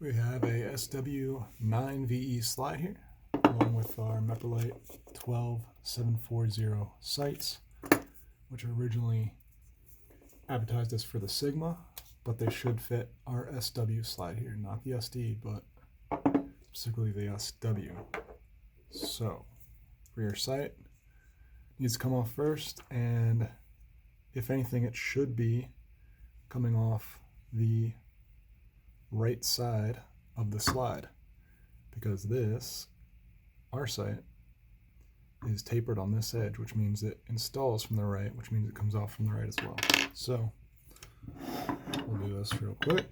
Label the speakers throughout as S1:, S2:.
S1: We have a SW9VE slide here, along with our Meprolight 12740 sights, which were originally advertised as for the Sigma, but they should fit our SW slide here, not the SD, but specifically the SW. So, rear sight needs to come off first, and if anything, it should be coming off the right side of the slide, because this, our sight, is tapered on this edge, which means it installs from the right, which means it comes off from the right as well. So we'll do this real quick.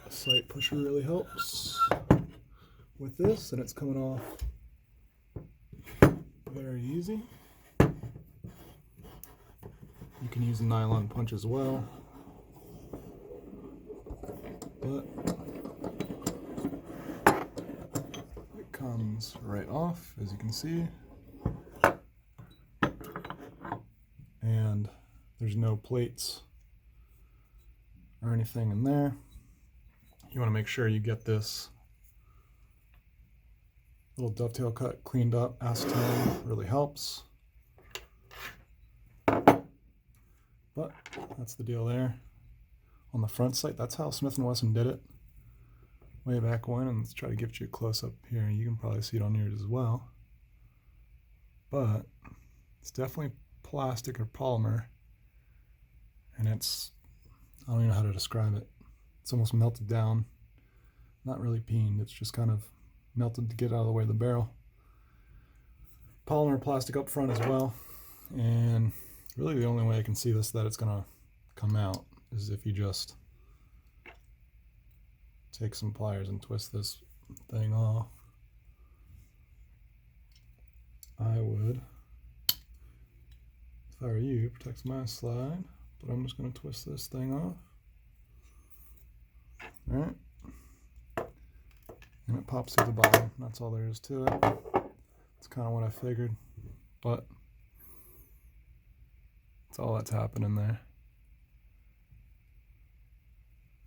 S1: A sight pusher really helps with this, and it's coming off very easy. You can use a nylon punch as well, but it comes right off, as you can see, and there's no plates or anything in there. You want to make sure you get this little dovetail cut cleaned up. Acetone really helps. But that's the deal there. On the front sight, that's how Smith & Wesson did it way back when, and let's try to give you a close-up here. You can probably see it on yours as well. But it's definitely plastic or polymer, and it's, I don't even know how to describe it. It's almost melted down. Not really peened, it's just kind of melted to get out of the way of the barrel. Polymer plastic up front as well, and really the only way I can see this that it's going to come out is if you just take some pliers and twist this thing off. I would, if I were you, protect my slide, but I'm just going to twist this thing off. Alright. And it pops through the bottom. That's all there is to it. That's kind of what I figured, but that's all that's happening there.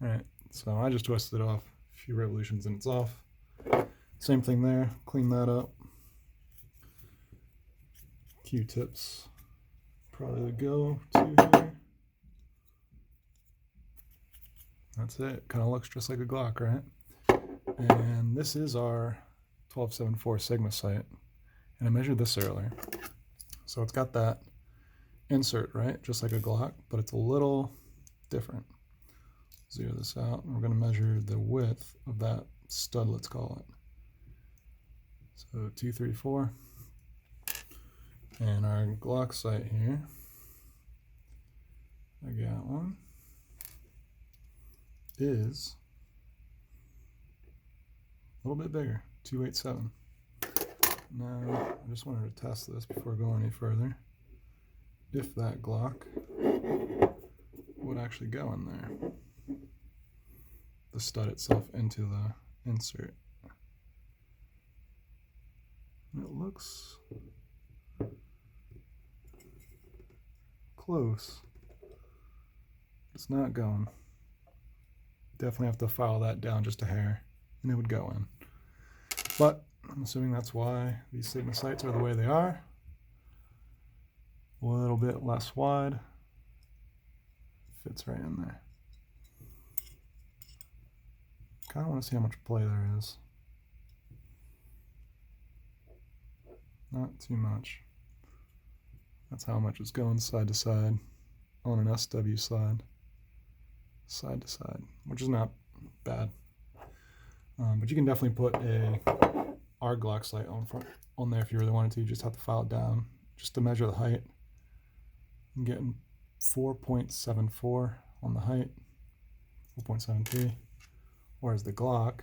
S1: Alright, so I just twisted it off a few revolutions and it's off. Same thing there, clean that up. Q-tips probably the go-to here. That's it, kind of looks just like a Glock, right? And this is our 12740 Sigma sight, and I measured this earlier. So it's got that insert, right, just like a Glock, but it's a little different. Zero this out, and we're going to measure the width of that stud, let's call it. So 234, and our Glock sight here, I got one, is a little bit bigger, 287. Now, I just wanted to test this before going any further. If that Glock would actually go in there, the stud itself into the insert. It looks close. It's not going. Definitely have to file that down just a hair, and it would go in. But I'm assuming that's why these Sigma sights are the way they are. A little bit less wide. Fits right in there. Kind of want to see how much play there is. Not too much. That's how much it's going side to side on an SW slide. Side to side, which is not bad. But you can definitely put our Glock sight on there if you really wanted to. You just have to file it down just to measure the height. I'm getting 4.74 on the height, 4.73, whereas the Glock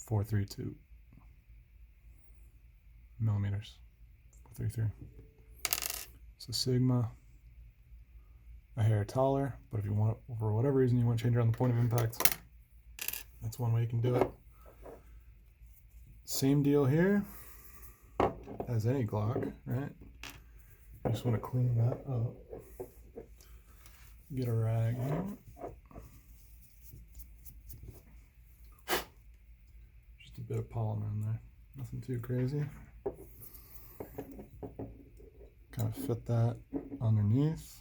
S1: 432 millimeters, 433. So Sigma, a hair taller, but if you want, for whatever reason, you want to change around the point of impact, that's one way you can do it. Same deal here as any Glock, right? You just want to clean that up. Get a rag here. Just a bit of polymer in there. Nothing too crazy. Kind of fit that underneath.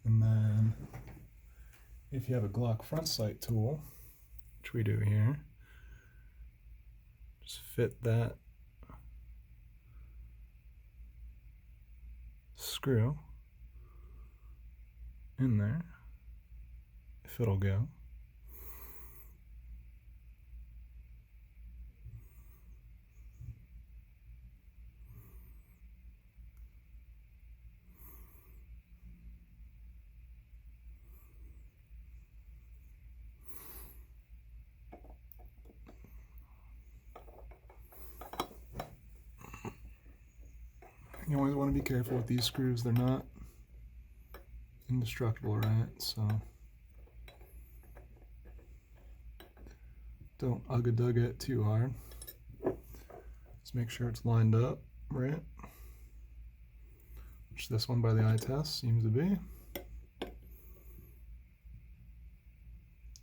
S1: And then if you have a Glock front sight tool, which we do here, just fit that screw in there, if it'll go. You always want to be careful with these screws. They're not indestructible, right? So don't ugga-dugga it too hard. Just make sure it's lined up, right? Which this one by the eye test seems to be.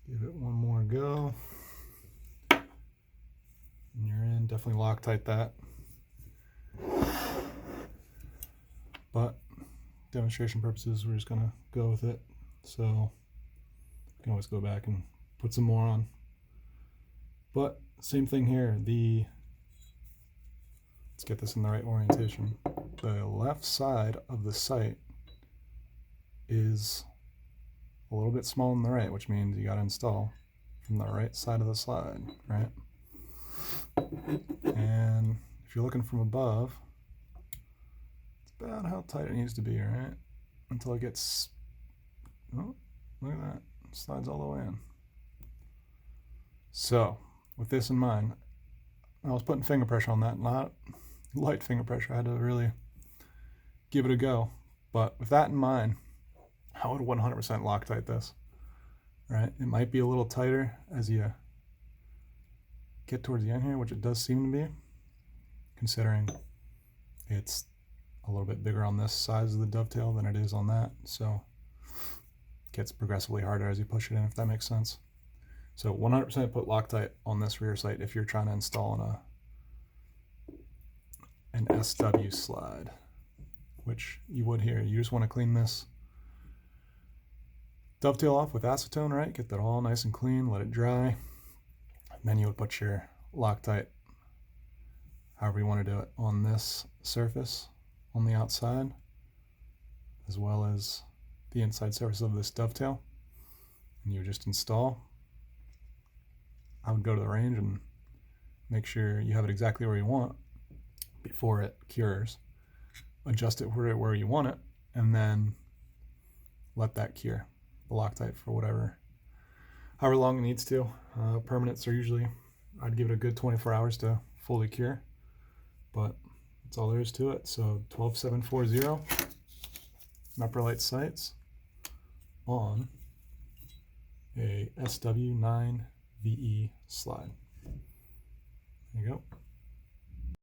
S1: Give it one more go. And you're in. Definitely Loctite that. But demonstration purposes, we're just gonna go with it. So you can always go back and put some more on. But same thing here. Let's get this in the right orientation. The left side of the sight is a little bit smaller than the right, which means you gotta install from the right side of the slide, right? And if you're looking from above, about how tight it needs to be, right? Until it gets, oh, look at that, it slides all the way in. So, with this in mind, I was putting finger pressure on that, not light finger pressure. I had to really give it a go. But with that in mind, I would 100% Loctite this, right? It might be a little tighter as you get towards the end here, which it does seem to be, considering it's a little bit bigger on this size of the dovetail than it is on that, so it gets progressively harder as you push it in, if that makes sense. So 100% put Loctite on this rear sight if you're trying to install an SW slide, which you would here. You just want to clean this dovetail off with acetone, right? Get that all nice and clean, let it dry, and then you would put your Loctite, however you want to do it, on this surface on the outside, as well as the inside surface of this dovetail, and you just install. I would go to the range and make sure you have it exactly where you want before it cures. Adjust it where you want it, and then let that cure, the Loctite, for however long it needs to. Permanents are usually, I'd give it a good 24 hours to fully cure, but that's all there is to it. So 12740 Meprolight sights on a SW9VE slide. There you go.